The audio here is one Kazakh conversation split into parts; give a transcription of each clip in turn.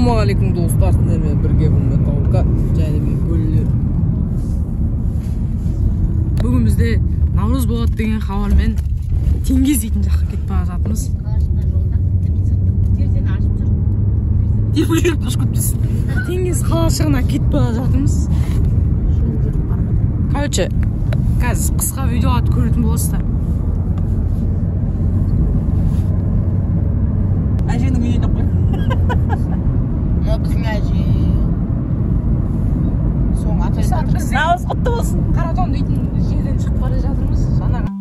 Ассалаумағалейкум достар, сіздермен бірге бұл металлға және мен бөлілер. Бүгін бізде Наурыз болады деген хабармен Теңгез дейтін жаққа кетіп бара жатырмыз. Теңгез қалашығына кетіп бара жатырмыз. Короче, қазір қысқа видеоға көретін боласыздар. Әженің үйіне тақпай. Біздің әже соң атай жатырмыз. Наурыз құтты болсын. Қаратон дейтін жерден шығып бара жатырмыз. Жаңағы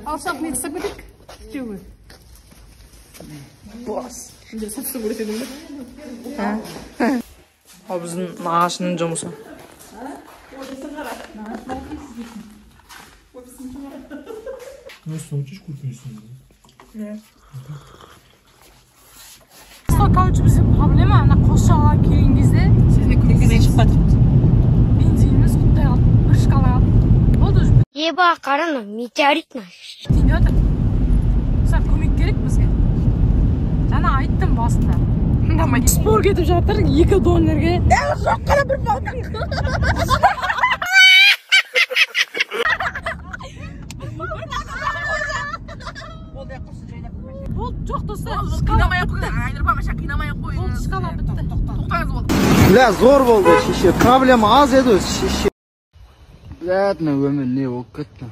алшақ не істеп кетейік? Үшеуі. Бас. Şimdi сәтсіз көреседің бе? Ол біздің нағашының жұмысы. Хочешь купить? Нет. Короче, біздің проблема, ана Қосшаға келген кезде Теңгеден шығып жатырмыз. бензиніміз құттай қалды, бір шкала қалды. Болды уже. Еба, қараны, метеорит наш. Теңде отыр. Саған көмек керек бізге. Жаңа айттым басында. Спор кетіп жатыр, 2 долларге. Жоқ қана бір балдан. Болды, жоқ достар. Қинамай ақ қой. Айдырбамаша қинамай ақ қой. Болды, шкала бітті. Тоқтаңыз болды. Бля, зор болды шеше. Проблема аз еді өзі шеше. Блядь, өмір не болып кетті.